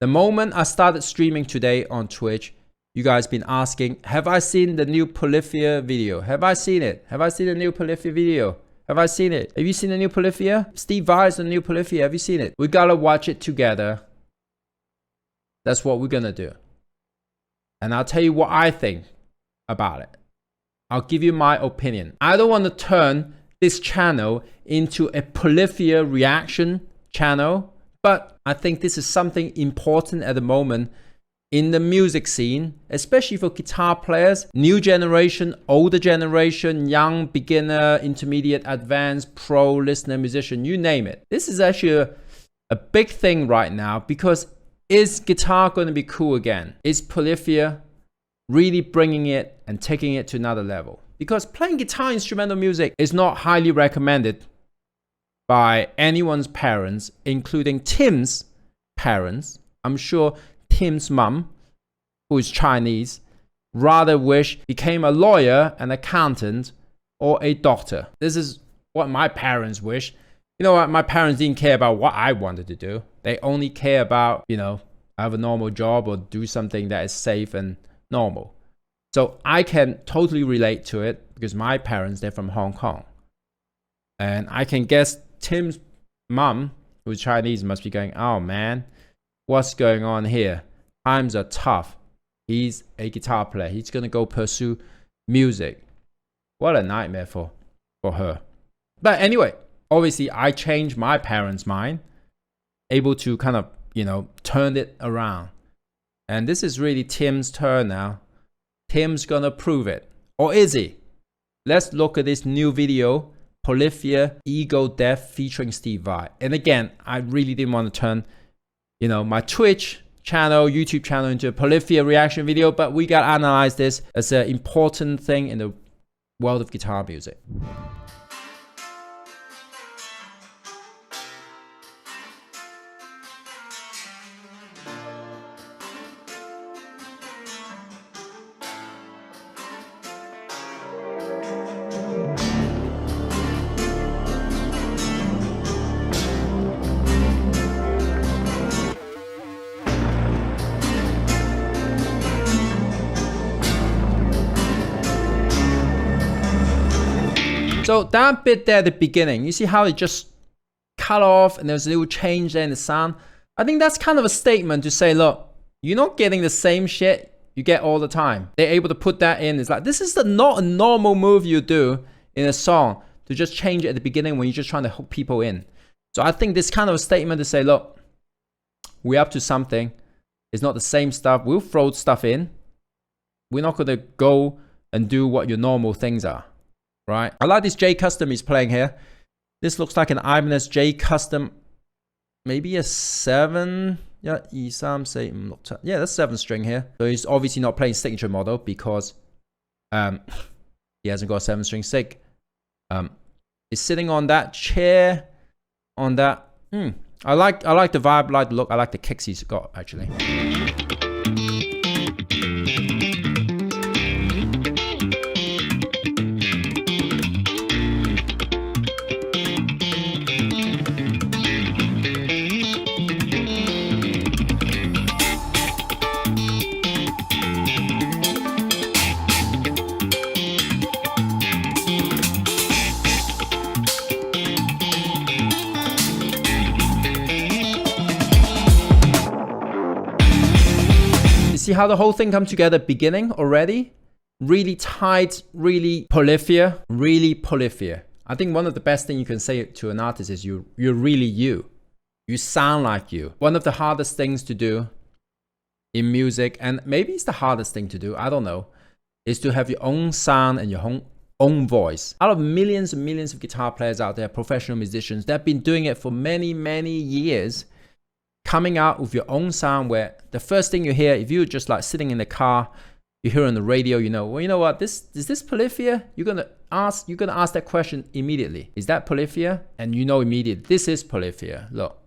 The moment I started streaming today on Twitch, you guys been asking, have I seen the new Polyphia video? Have I seen it? Have I seen the new Polyphia video? Have I seen it? Have you seen the new Polyphia? Steve Vai's the new Polyphia. Have you seen it? We gotta watch it together. That's what we're gonna do. And I'll tell you what I think about it. I'll give you my opinion. I don't want to turn this channel into a Polyphia reaction channel, but I think this is something important at the moment in the music scene, especially for guitar players, new generation, older generation, young, beginner, intermediate, advanced, pro, listener, musician, you name it. This is actually a big thing right now, because is guitar going to be cool again? Is Polyphia really bringing it and taking it to another level? Because playing guitar instrumental music is not highly recommended by anyone's parents, including Tim's parents. I'm sure Tim's mum, who is Chinese, rather wish became a lawyer, an accountant, or a doctor. This is what my parents wish. You know what? My parents didn't care about what I wanted to do. They only care about, you know, have a normal job or do something that is safe and normal. So I can totally relate to it, because my parents, they're from Hong Kong. And I can guess Tim's mum, who's Chinese, must be going, oh man, what's going on here? Times are tough. He's a guitar player. He's going to go pursue music. What a nightmare for her. But anyway, obviously I changed my parents' mind, able to kind of, you know, turn it around. And this is really Tim's turn now. Tim's gonna prove it. Or is he? Let's look at this new video, Polyphia Ego Death featuring Steve Vai. And again, I really didn't want to turn, you know, my Twitch channel, YouTube channel into a Polyphia reaction video, but we gotta analyze this as an important thing in the world of guitar music. So that bit there at the beginning, you see how it just cut off and there's a little change there in the sound? I think that's kind of a statement to say, look, you're not getting the same shit you get all the time. They're able to put that in. It's like, this is not a normal move you do in a song, to just change it at the beginning when you're just trying to hook people in. So I think this kind of a statement to say, look, we're up to something. It's not the same stuff. We'll throw stuff in. We're not going to go and do what your normal things are. Right, I like this J custom he's playing here. This looks like an Ibanez J custom, maybe a 7. Yeah, yeah, that's 7 string here. So he's obviously not playing signature model, because he hasn't got a 7 string sig. He's sitting on that chair, on that. I like the vibe, I like the look, I like the kicks he's got actually. See how the whole thing come together beginning already? Really tight, really Polyphia, really Polyphia. I think one of the best things you can say to an artist is you're really you. You sound like you. One of the hardest things to do in music, and maybe it's the hardest thing to do, I don't know, is to have your own sound and your own voice. Out of millions and millions of guitar players out there, professional musicians, they've been doing it for many, many years. Coming out with your own sound, where the first thing you hear, if you're just like sitting in the car, you hear on the radio, you know, well, you know what, is this Polyphia? You're gonna ask that question immediately. Is that Polyphia? And you know immediately, this is Polyphia. Look,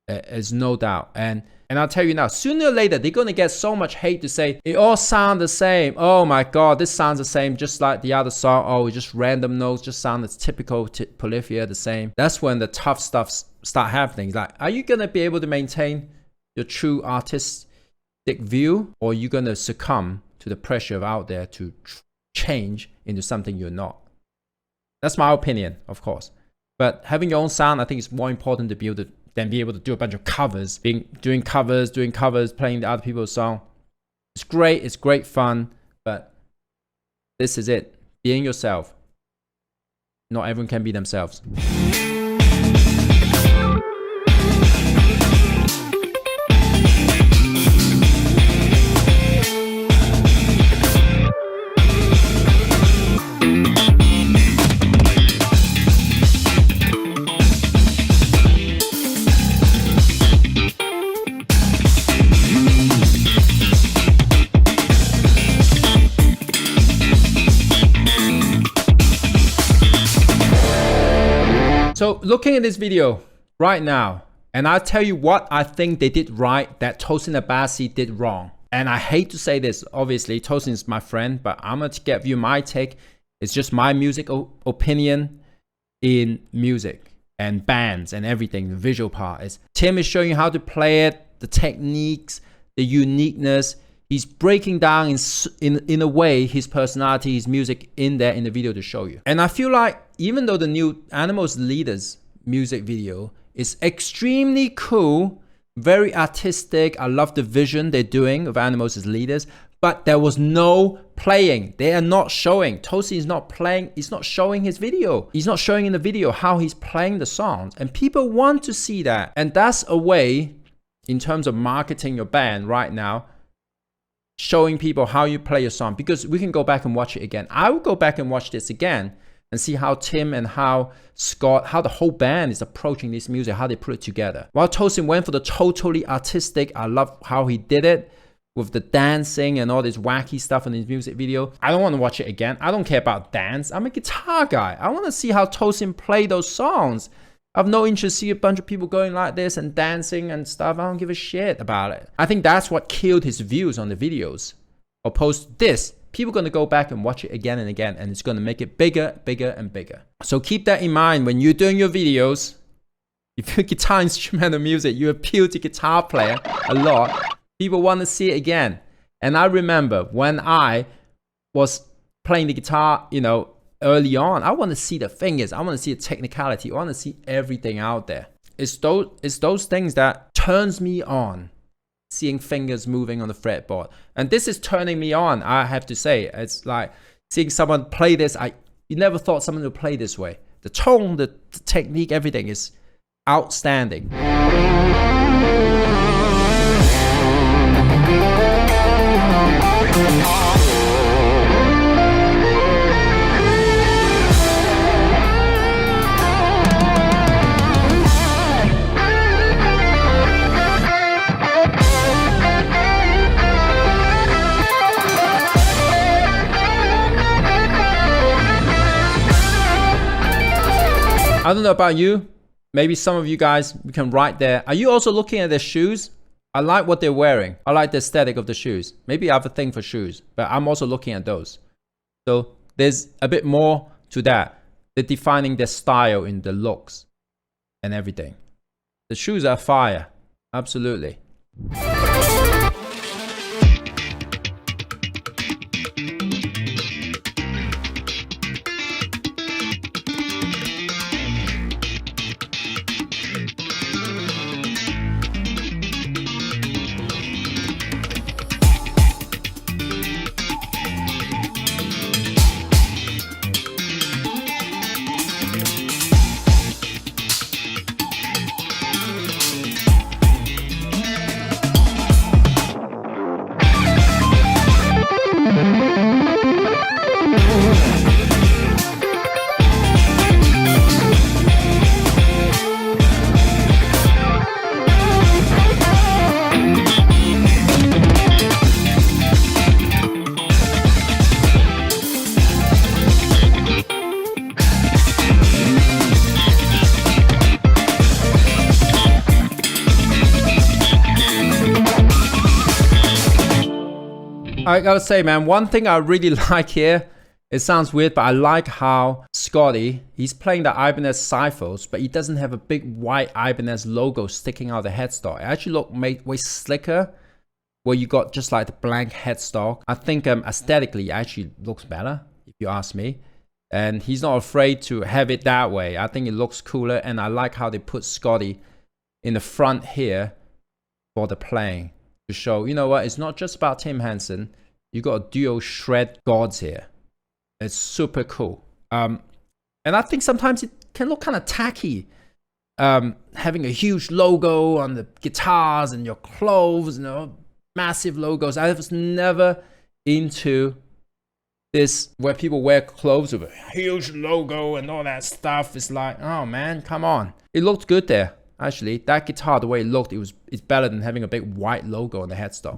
there's no doubt. And I'll tell you now, sooner or later, they're gonna get so much hate to say, it all sounds the same. Oh my God, this sounds the same, just like the other song. Oh, it's just random notes, just sound as typical Polyphia, the same. That's when the tough stuff start happening. Like, are you gonna be able to maintain your true artistic view, or you're gonna succumb to the pressure out there to change into something you're not. That's my opinion, of course. But having your own sound, I think it's more important to be able to than be able to do a bunch of covers, doing covers, playing the other people's song. It's great fun, but this is it. Being yourself. Not everyone can be themselves. So looking at this video right now, and I'll tell you what I think they did right that Tosin Abasi did wrong. And I hate to say this, obviously, Tosin is my friend, but I'm going to give you my take. It's just my music opinion in music and bands and everything, the visual part. Is Tim is showing you how to play it, the techniques, the uniqueness. He's breaking down in a way his personality, his music in there in the video to show you. And I feel like even though the new Animals Leaders music video is extremely cool, very artistic, I love the vision they're doing of Animals as leaders, but there was no playing. They are not showing. Tosin is not playing. He's not showing his video. He's not showing in the video how he's playing the songs. And people want to see that. And that's a way, in terms of marketing your band right now, showing people how you play your song, because we can go back and watch it again. I will go back and watch this again and see how Tim and how Scott, how the whole band is approaching this music, how they put it together. While Tosin went for the totally artistic, I love how he did it with the dancing and all this wacky stuff in his music video. I don't want to watch it again. I don't care about dance. I'm a guitar guy. I want to see how Tosin play those songs. I have no interest to see a bunch of people going like this and dancing and stuff. I don't give a shit about it. I think that's what killed his views on the videos. Opposed to this, people are going to go back and watch it again and again, and it's going to make it bigger, bigger, and bigger. So keep that in mind when you're doing your videos. If you're guitar instrumental music, you appeal to guitar player a lot. People want to see it again. And I remember when I was playing the guitar, you know, early on, I want to see the fingers. I want to see the technicality. I want to see everything out there. It's those things that turns me on. Seeing fingers moving on the fretboard. And this is turning me on, I have to say. It's like seeing someone play this. You never thought someone would play this way. The tone, the technique, everything is outstanding. I don't know about you. Maybe some of you guys, you can write there. Are you also looking at their shoes? I like what they're wearing. I like the aesthetic of the shoes. Maybe I have a thing for shoes, but I'm also looking at those. So there's a bit more to that. They're defining their style in the looks and everything. The shoes are fire. Absolutely. I gotta say, man, one thing I really like here It sounds weird, but I like how Scotty, he's playing the Ibanez Sevenfold, but he doesn't have a big white Ibanez logo sticking out the headstock. It actually looks way slicker, where you got just like the blank headstock. I think aesthetically, it actually looks better, if you ask me. And he's not afraid to have it that way. I think it looks cooler, and I like how they put Scotty in the front here for the playing to show, you know what, it's not just about Tim Henson. You got a duo shred gods here. It's super cool. And I think sometimes it can look kind of tacky, having a huge logo on the guitars and your clothes, you know, massive logos. I was never into this where people wear clothes with a huge logo and all that stuff. It's like, oh man, come on. It looked good there. Actually, that guitar, the way it looked, it's better than having a big white logo on the headstock.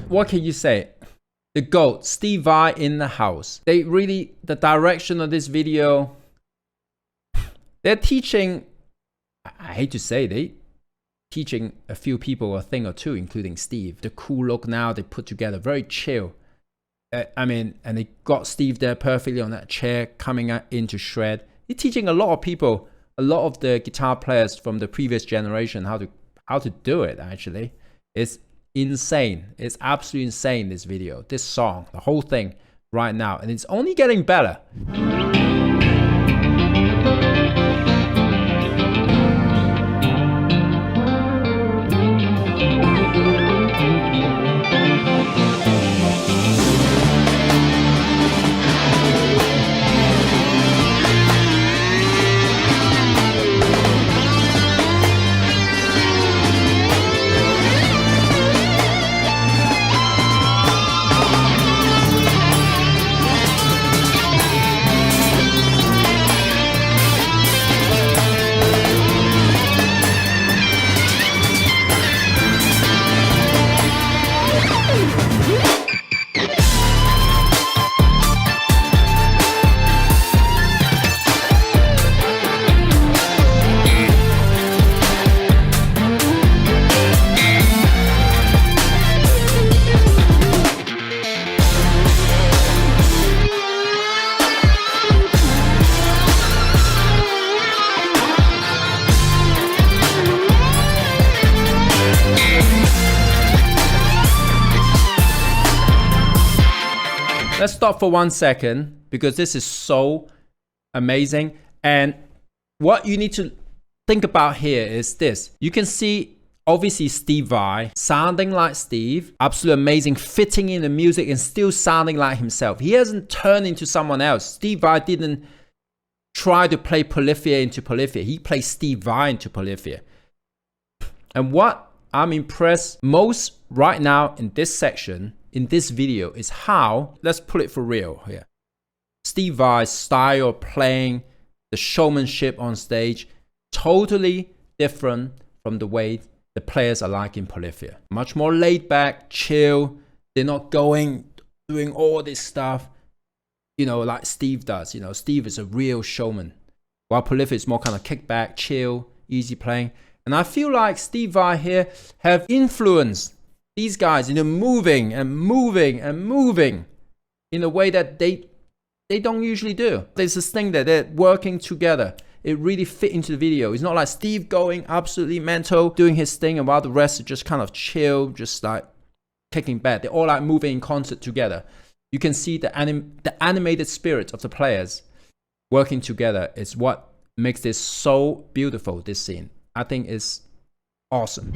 What can you say? The GOAT, Steve Vai in the house. They really, the direction of this video, they're teaching, I hate to say, they teaching a few people a thing or two, including Steve. The cool look now they put together, very chill. I mean, and they got Steve there perfectly on that chair, coming into shred. They're teaching a lot of people, a lot of the guitar players from the previous generation how to do it. Actually, it's insane. It's absolutely insane, this video, this song, the whole thing right now, and it's only getting better. Let's stop for 1 second because this is so amazing. And what you need to think about here is this. You can see obviously Steve Vai sounding like Steve, absolutely amazing, fitting in the music and still sounding like himself. He hasn't turned into someone else. Steve Vai didn't try to play Polyphia into Polyphia. He played Steve Vai into Polyphia. And what I'm impressed most right now in this section, in this video, is how, let's put it for real here, Steve Vai's style of playing, the showmanship on stage, totally different from the way the players are like in Polyphia. Much more laid back, chill. They're not doing all this stuff, you know, like Steve does. You know, Steve is a real showman, while Polyphia is more kind of kick back, chill, easy playing. And I feel like Steve Vai here have influenced these guys into moving and moving and moving in a way that they don't usually do. There's this thing that they're working together. It really fit into the video. It's not like Steve going absolutely mental, doing his thing, and while the rest are just kind of chill, just like kicking back. They're all like moving in concert together. You can see the animated spirit of the players working together is what makes this so beautiful, this scene. I think it's awesome.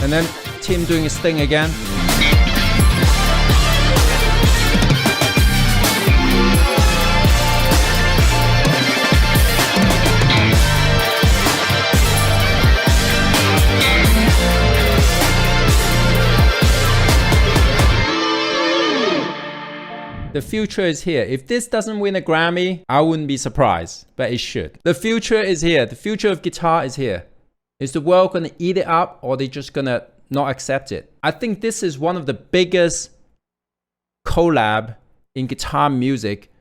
And then Tim doing his thing again. The future is here. If this doesn't win a Grammy, I wouldn't be surprised, but it should. The future is here. The future of guitar is here. Is the world gonna eat it up, or are they just gonna not accept it? I think this is one of the biggest collab in guitar music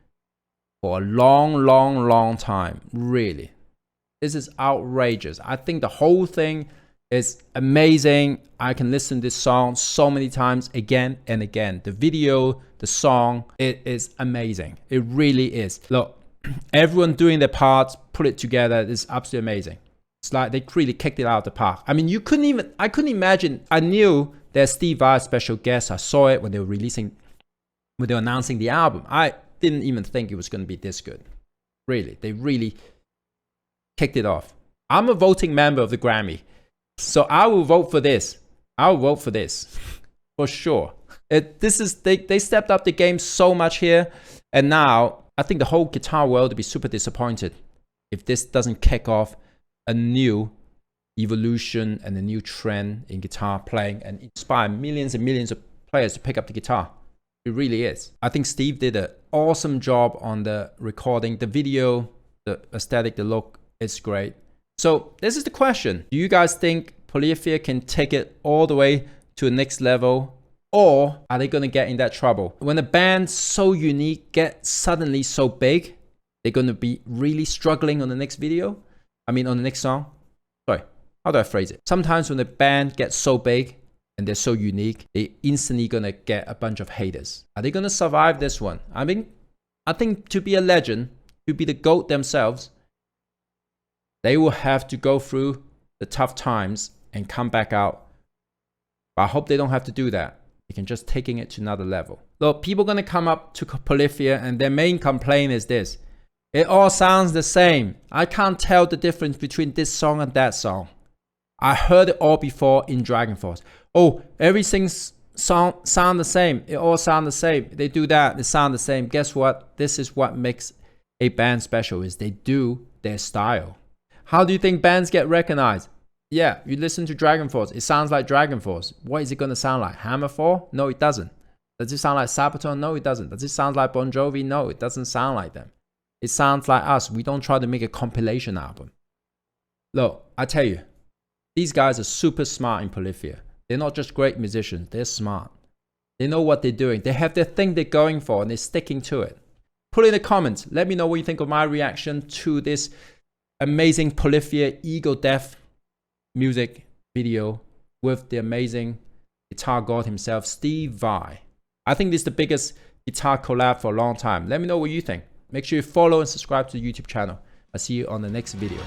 for a long time. Really. This is outrageous. I think the whole thing is amazing. I can listen to this song so many times again and again. The video, the song, it is amazing. It really is. Look, everyone doing their parts, put it together. It's absolutely amazing. It's like they really kicked it out of the park. I mean, I couldn't imagine. I knew there's Steve Vai special guest. I saw it when they were announcing the album. I didn't even think it was going to be this good. Really, they really kicked it off. I'm a voting member of the Grammy, so I will vote for this. I will vote for this for sure. They stepped up the game so much here, and now I think the whole guitar world will be super disappointed if this doesn't kick off a new evolution and a new trend in guitar playing and inspire millions and millions of players to pick up the guitar. It really is. I think Steve did an awesome job on the recording, the video, the aesthetic, the look. It's great. So this is the question. Do you guys think Polyphia can take it all the way to the next level, or are they going to get in that trouble? When a band so unique gets suddenly so big, they're going to be really struggling on the next video? I mean, on the next song? Sorry, how do I phrase it? Sometimes when the band gets so big and they're so unique, they instantly gonna get a bunch of haters. Are they gonna survive this one? I mean, I think to be a legend, to be the GOAT themselves, they will have to go through the tough times and come back out. But I hope they don't have to do that. They can just taking it to another level. Look, people are gonna come up to Polyphia and their main complaint is this. It all sounds the same. I can't tell the difference between this song and that song. I heard it all before in DragonForce. Oh, everything sound the same. It all sound the same. They do that, they sound the same. Guess what? This is what makes a band special, is they do their style. How do you think bands get recognized? Yeah, you listen to DragonForce. It sounds like DragonForce. What is it going to sound like? Hammerfall? No, it doesn't. Does it sound like Sabaton? No, it doesn't. Does it sound like Bon Jovi? No, it doesn't sound like them. It sounds like us. We don't try to make a compilation album. Look, I tell you, these guys are super smart in Polyphia. They're not just great musicians, they're smart. They know what they're doing. They have their thing they're going for and they're sticking to it. Put in the comments. Let me know what you think of my reaction to this amazing Polyphia Ego Death music video with the amazing guitar god himself, Steve Vai. I think this is the biggest guitar collab for a long time. Let me know what you think. Make sure you follow and subscribe to the YouTube channel. I'll see you on the next video.